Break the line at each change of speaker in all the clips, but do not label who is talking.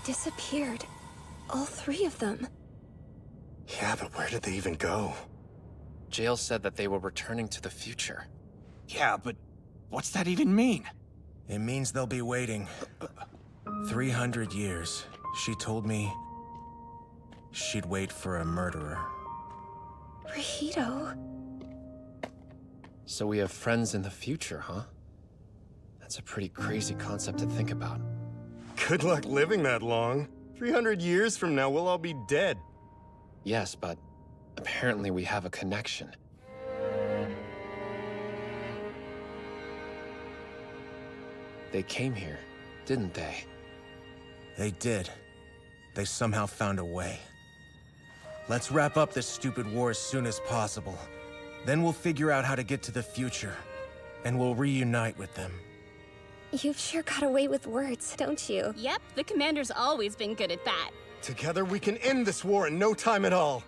disappeared. All three of them.
Yeah, but where did they even go?
Jael said that they were returning to the future.
Yeah, but what's that even mean?
It means they'll be waiting. 300 years. She told me she'd wait for a murderer.
Rihito.
So we have friends in the future, huh? That's a pretty crazy concept to think about.
Good luck living that long. 300 years from now, we'll all be dead.
Yes, but apparently we have a connection. They came here, didn't they?
They did. They somehow found a way. Let's wrap up this stupid war as soon as possible. Then we'll figure out how to get to the future. And we'll reunite with them.
You've sure got away with words, don't you?
Yep, the commander's always been good at that.
Together we can end this war in no time at all.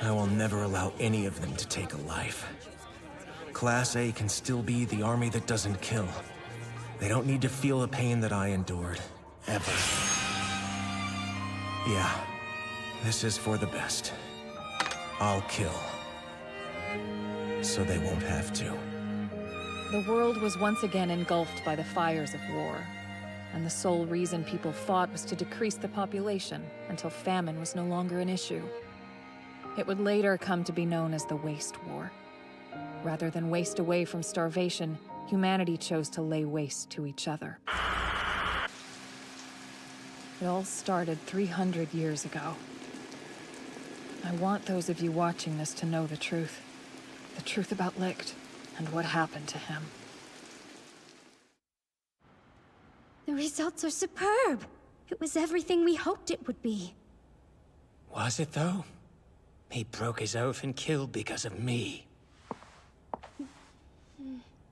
I will never allow any of them to take a life. Class A can still be the army that doesn't kill. They don't need to feel the pain that I endured. Ever. Yeah. This is for the best. I'll kill. So they won't have to.
The world was once again engulfed by the fires of war, and the sole reason people fought was to decrease the population until famine was no longer an issue. It would later come to be known as the Waste War. Rather than waste away from starvation, humanity chose to lay waste to each other. It all started 300 years ago. I want those of you watching this to know the truth. The truth about Licht. And what happened to him.
The results are superb. It was everything we hoped it would be.
Was it, though? He broke his oath and killed because of me.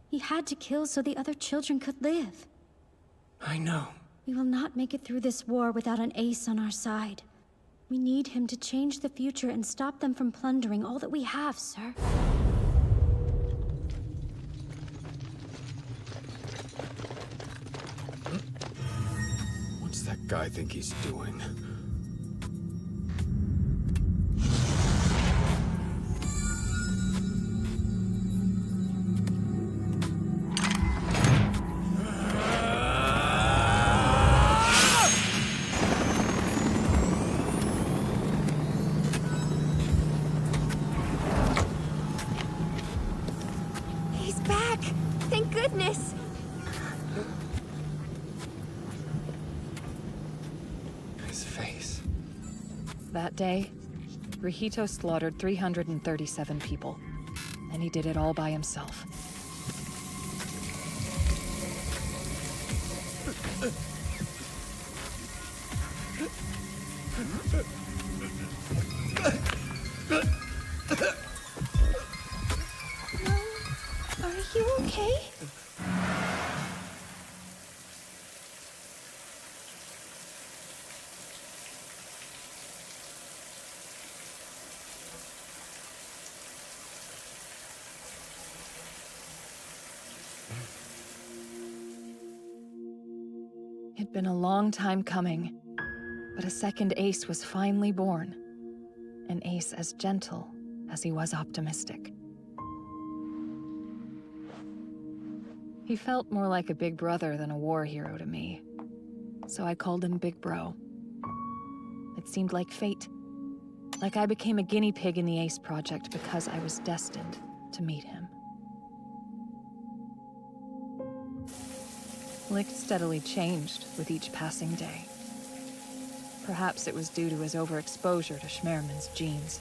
He had to kill so the other children could live.
I know.
We will not make it through this war without an ace on our side. We need him to change the future and stop them from plundering all that we have, sir.
What's that guy think he's doing?
He's back! Thank goodness!
His face.
That day, Rihito slaughtered 337 people, and he did it all by himself.
Are you okay?
It'd been a long time coming, but a second ace was finally born. An ace as gentle as he was optimistic. He felt more like a big brother than a war hero to me, so I called him Big Bro. It seemed like fate, like I became a guinea pig in the ACE project because I was destined to meet him. Licht steadily changed with each passing day. Perhaps it was due to his overexposure to Schmerman's genes.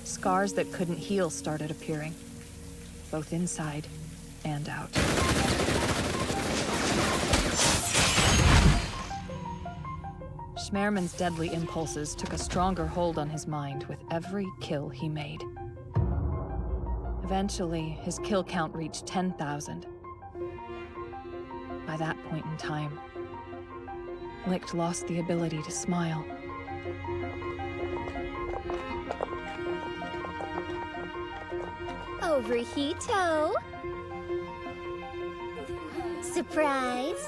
Scars that couldn't heal started appearing, both inside and out. Schmerman's deadly impulses took a stronger hold on his mind with every kill he made. Eventually, his kill count reached 10,000. By that point in time, Licht lost the ability to smile.
Oh, Rihito! Surprise!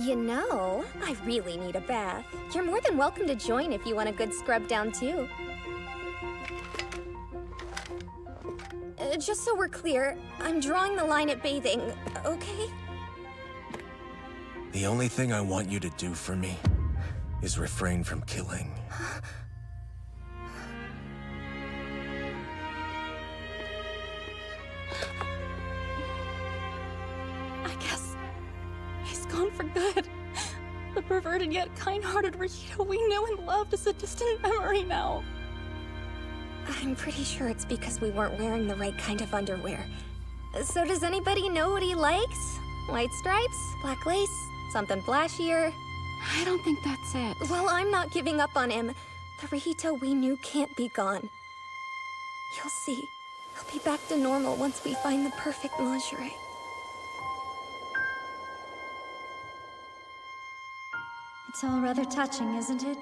You know, I really need a bath. You're more than welcome to join if you want a good scrub down too. Just so we're clear, I'm drawing the line at bathing, okay?
The only thing I want you to do for me is refrain from killing.
I guess he's gone for good. The perverted yet kind-hearted Rahito we knew and loved is a distant memory now.
I'm pretty sure it's because we weren't wearing the right kind of underwear. So does anybody know what he likes? White stripes? Black lace? Something flashier?
I don't think that's it.
Well, I'm not giving up on him. The Rahito we knew can't be gone. You'll see. He'll be back to normal once we find the perfect lingerie.
It's all rather touching, isn't it?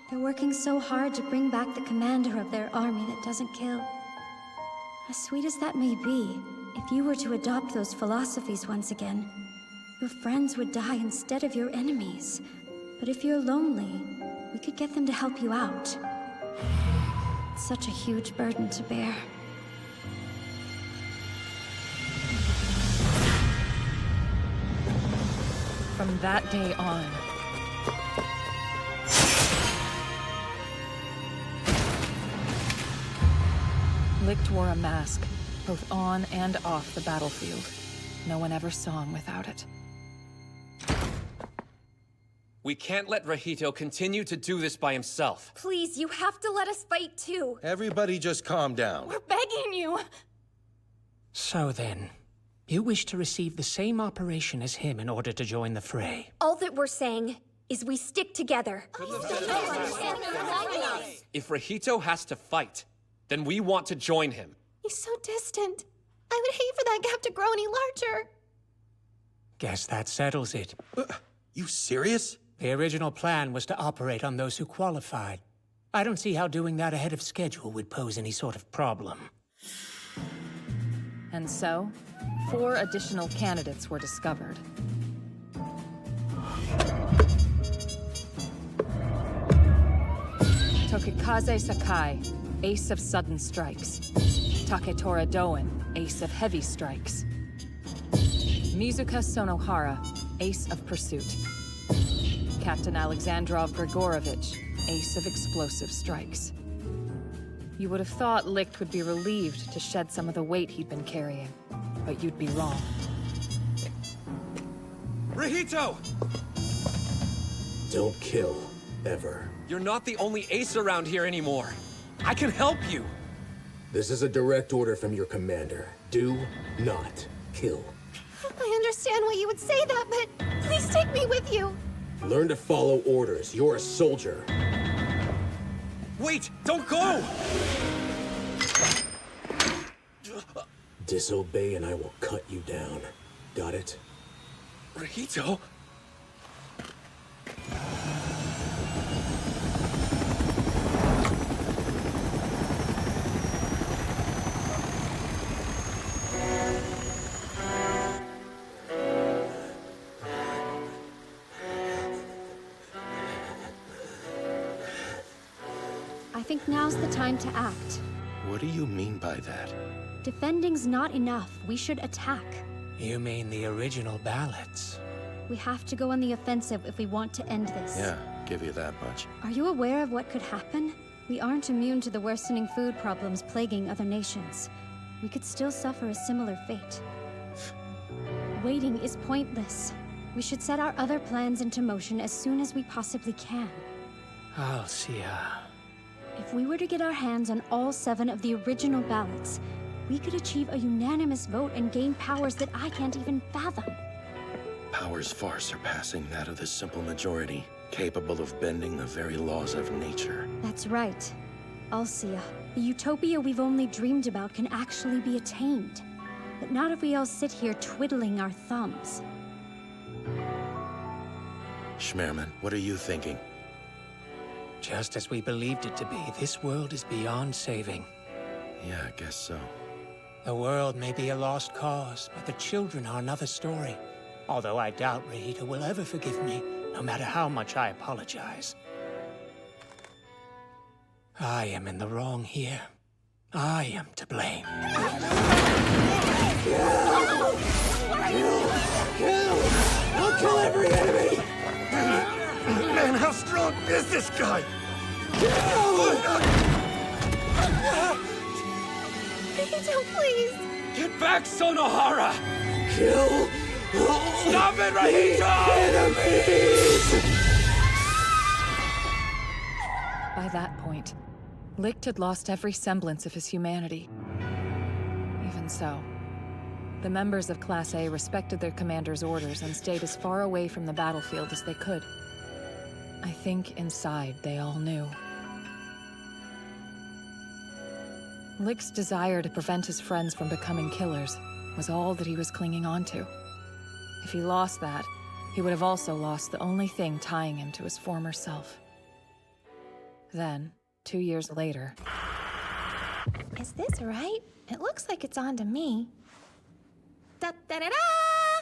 They're working so hard to bring back the commander of their army that doesn't kill. As sweet as that may be, if you were to adopt those philosophies once again, your friends would die instead of your enemies. But if you're lonely, we could get them to help you out. It's such a huge burden to bear.
From that day on, Licht wore a mask, both on and off the battlefield. No one ever saw him without it.
We can't let Rahito continue to do this by himself.
Please, you have to let us fight too.
Everybody just calm down.
We're begging you!
So then, you wish to receive the same operation as him in order to join the fray?
All that we're saying is we stick together.
If Rahito has to fight, then we want to join him.
He's so distant. I would hate for that gap to grow any larger.
Guess that settles it.
You serious?
The original plan was to operate on those who qualified. I don't see how doing that ahead of schedule would pose any sort of problem.
And so, 4 additional candidates were discovered. Tokikaze Sakai, Ace of Sudden Strikes. Taketora Doen, Ace of Heavy Strikes. Mizuka Sonohara, Ace of Pursuit. Captain Alexandrov Grigorovich, Ace of Explosive Strikes. You would have thought Licht would be relieved to shed some of the weight he'd been carrying, but you'd be wrong.
Rahito!
Don't kill, ever.
You're not the only ace around here anymore. I can help you.
This is a direct order from your commander. Do not kill.
I understand why you would say that, but please take me with you.
Learn to follow orders. You're a soldier.
Wait! Don't go!
Disobey and I will cut you down. Got it?
Rahito?
I think now's the time to act.
What do you mean by that?
Defending's not enough. We should attack.
You mean the original ballots?
We have to go on the offensive if we want to end this.
Yeah, give you that much.
Are you aware of what could happen? We aren't immune to the worsening food problems plaguing other nations. We could still suffer a similar fate. Waiting is pointless. We should set our other plans into motion as soon as we possibly can.
I'll see her.
If we were to get our hands on all 7 of the original ballots, we could achieve a unanimous vote and gain powers that I can't even fathom.
Powers far surpassing that of the simple majority, capable of bending the very laws of nature.
That's right. Alcia, the utopia we've only dreamed about can actually be attained. But not if we all sit here twiddling our thumbs.
Schmerman, what are you thinking?
Just as we believed it to be, this world is beyond saving.
Yeah, I guess so.
The world may be a lost cause, but the children are another story. Although I doubt Rahita will ever forgive me, no matter how much I apologize. I am in the wrong here. I am to blame.
I'll kill every enemy! Man, how strong is this guy?
Rahito, please!
Get back, Sonohara!
Kill
Stop it, Rahito!
By that point, Licht had lost every semblance of his humanity. Even so, the members of Class A respected their commander's orders and stayed as far away from the battlefield as they could. I think inside they all knew. Licht's desire to prevent his friends from becoming killers was all that he was clinging on to. If he lost that, he would have also lost the only thing tying him to his former self. Then, 2 years later...
Is this right? It looks like it's on to me. Da-da-da-da!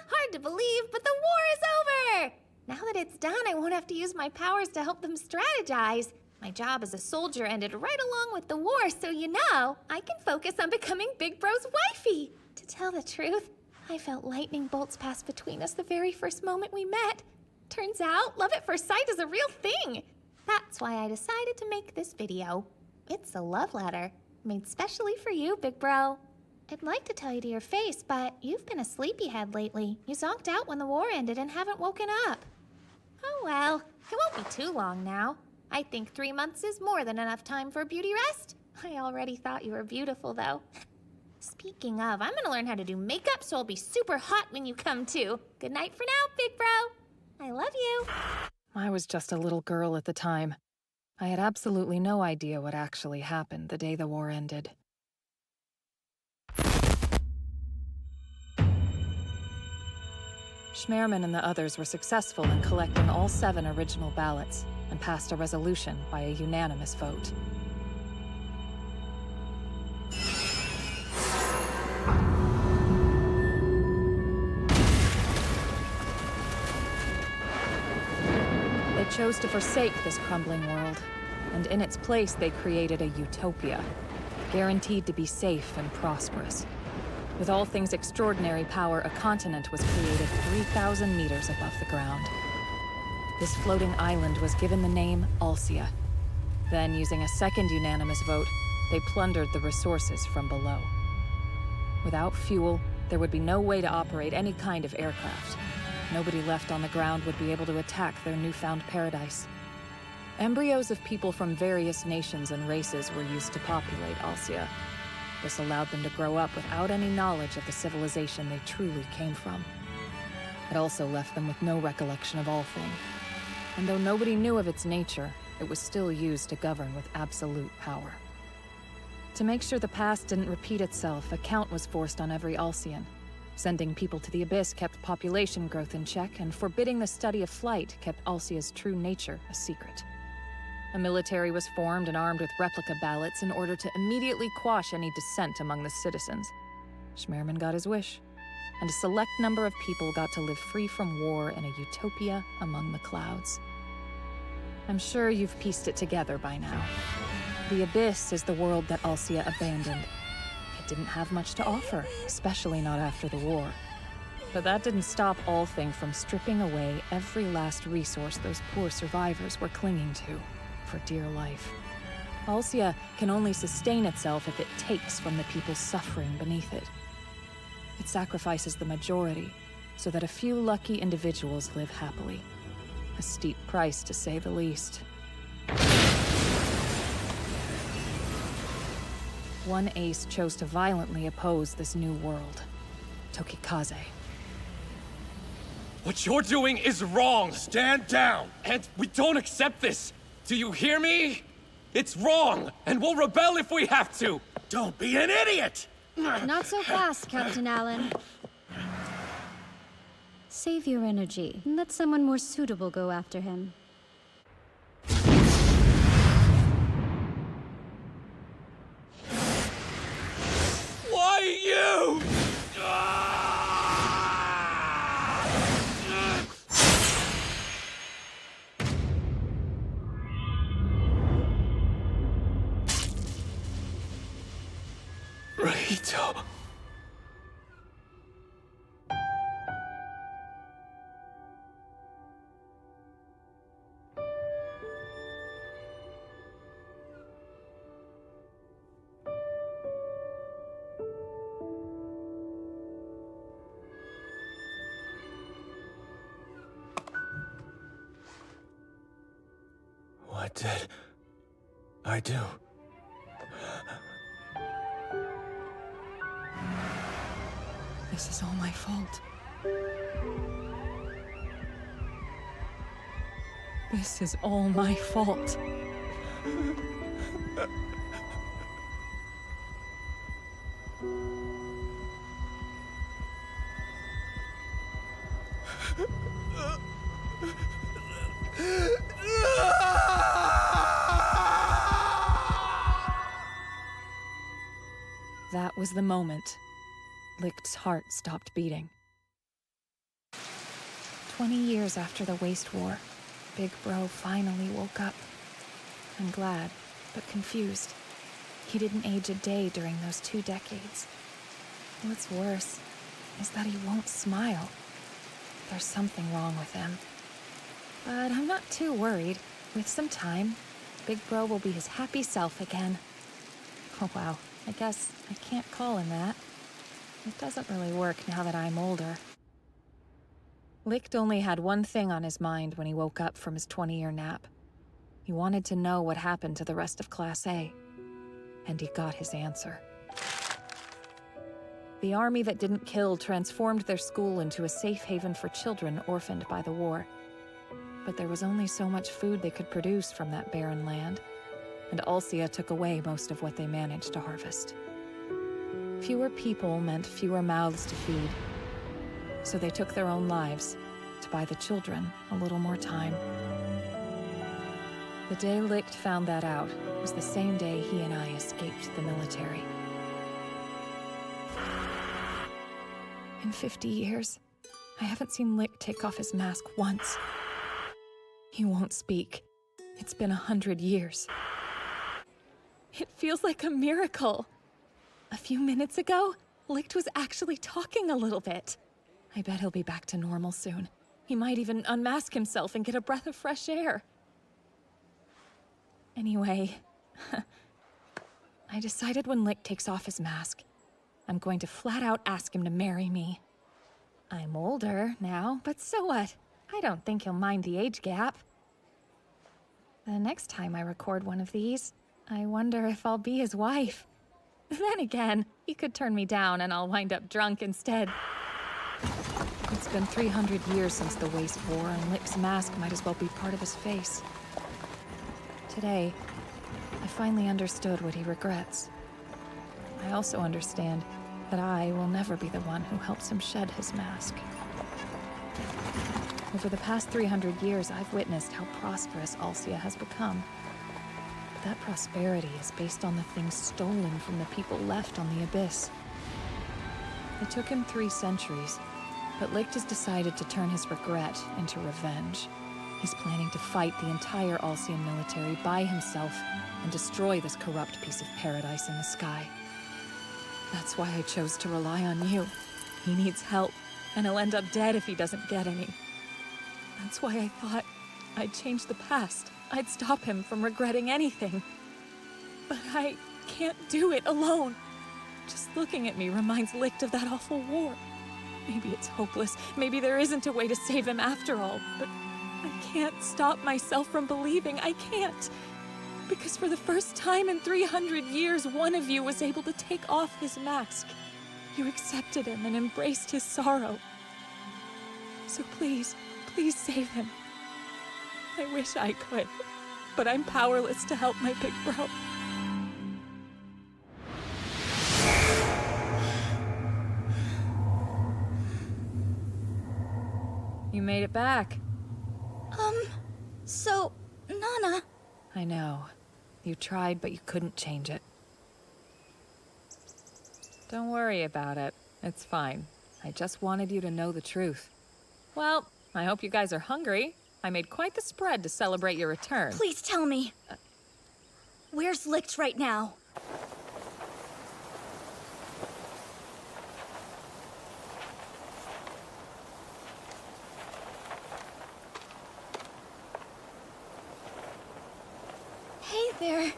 Hard to believe, but the war is over! Now that it's done, I won't have to use my powers to help them strategize. My job as a soldier ended right along with the war, so you know, I can focus on becoming Big Bro's wifey. To tell the truth, I felt lightning bolts pass between us the very first moment we met. Turns out, love at first sight is a real thing. That's why I decided to make this video. It's a love letter, made specially for you, Big Bro. I'd like to tell you to your face, but you've been a sleepyhead lately. You zonked out when the war ended and haven't woken up. Oh well, it won't be too long now. I think 3 months is more than enough time for a beauty rest. I already thought you were beautiful, though. Speaking of, I'm gonna learn how to do makeup so I'll be super hot when you come to. Good night for now, Big Bro. I love you.
I was just a little girl at the time. I had absolutely no idea what actually happened the day the war ended. Schmerman and the others were successful in collecting all 7 original ballots and passed a resolution by a unanimous vote. They chose to forsake this crumbling world, and in its place they created a utopia, guaranteed to be safe and prosperous. With all things extraordinary power, a continent was created 3,000 meters above the ground. This floating island was given the name Alcia. Then, using a second unanimous vote, they plundered the resources from below. Without fuel, there would be no way to operate any kind of aircraft. Nobody left on the ground would be able to attack their newfound paradise. Embryos of people from various nations and races were used to populate Alcia. This allowed them to grow up without any knowledge of the civilization they truly came from. It also left them with no recollection of Althing. And though nobody knew of its nature, it was still used to govern with absolute power. To make sure the past didn't repeat itself, a count was forced on every Alcian. Sending people to the Abyss kept population growth in check, and forbidding the study of flight kept Alcia's true nature a secret. A military was formed and armed with replica ballots in order to immediately quash any dissent among the citizens. Schmerman got his wish, and a select number of people got to live free from war in a utopia among the clouds. I'm sure you've pieced it together by now. The Abyss is the world that Alcia abandoned. It didn't have much to offer, especially not after the war. But that didn't stop Althing from stripping away every last resource those poor survivors were clinging to for dear life. Alcia can only sustain itself if it takes from the people suffering beneath it. It sacrifices the majority so that a few lucky individuals live happily. A steep price, to say the least. One ace chose to violently oppose this new world, Tokikaze.
What you're doing is wrong! Stand down! And we don't accept this! Do you hear me? It's wrong, and we'll rebel if we have to! Don't be an idiot!
Not so fast, Captain Allen. Save your energy and let someone more suitable go after him.
Why you?
What did I do?
This is all my fault. This is all my fault. That was the moment Licht's heart stopped beating. 20 years after the Waste War, Big Bro finally woke up. I'm glad, but confused. He didn't age a day during those 2 decades. What's worse is that he won't smile. There's something wrong with him. But I'm not too worried. With some time, Big Bro will be his happy self again. Oh wow, I guess I can't call him that. It doesn't really work now that I'm older. Licht only had one thing on his mind when he woke up from his 20-year nap. He wanted to know what happened to the rest of Class A. And he got his answer. The army that didn't kill transformed their school into a safe haven for children orphaned by the war. But there was only so much food they could produce from that barren land, and Alcia took away most of what they managed to harvest. Fewer people meant fewer mouths to feed, so they took their own lives to buy the children a little more time. The day Licht found that out was the same day he and I escaped the military. In 50 years, I haven't seen Licht take off his mask once. He won't speak. It's been 100 years. It feels like a miracle. A few minutes ago, Licht was actually talking a little bit. I bet he'll be back to normal soon. He might even unmask himself and get a breath of fresh air. Anyway, I decided when Licht takes off his mask, I'm going to flat out ask him to marry me. I'm older now, but so what? I don't think he'll mind the age gap. The next time I record one of these, I wonder if I'll be his wife. Then again, he could turn me down and I'll wind up drunk instead. It's been 300 years since the Waste War, and Licht's mask might as well be part of his face. Today, I finally understood what he regrets. I also understand that I will never be the one who helps him shed his mask. Over the past 300 years, I've witnessed how prosperous Alcia has become. But that prosperity is based on the things stolen from the people left on the Abyss. It took him 3 centuries, but Licht has decided to turn his regret into revenge. He's planning to fight the entire Alcian military by himself and destroy this corrupt piece of paradise in the sky. That's why I chose to rely on you. He needs help, and he'll end up dead if he doesn't get any. That's why I thought I'd change the past. I'd stop him from regretting anything. But I can't do it alone. Just looking at me reminds Licht of that awful war. Maybe it's hopeless. Maybe there isn't a way to save him after all. But I can't stop myself from believing. I can't. Because for the first time in 300 years, one of you was able to take off his mask. You accepted him and embraced his sorrow. So please, please save him. I wish I could, but I'm powerless to help my big bro. You made it back.
So, Nana...
I know. You tried, but you couldn't change it. Don't worry about it. It's fine. I just wanted you to know the truth. Well, I hope you guys are hungry. I made quite the spread to celebrate your return.
Please tell me. Where's Licht right now? Hey there.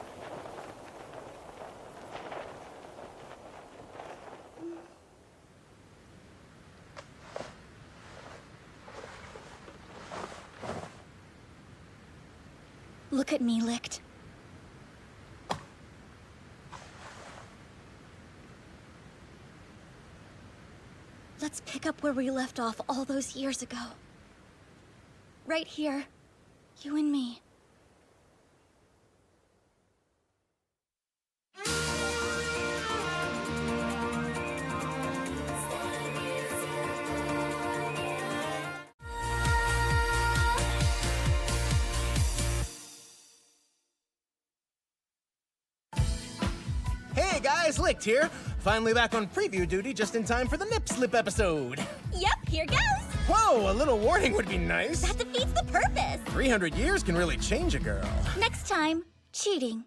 Look at me, Licht. Let's pick up where we left off all those years ago. Right here. You and me.
Hey guys, Licht here. Finally back on preview duty just in time for the Nip Slip episode.
Yep, here goes!
Whoa, a little warning would be nice.
That defeats the purpose!
300 years can really change a girl.
Next time, cheating.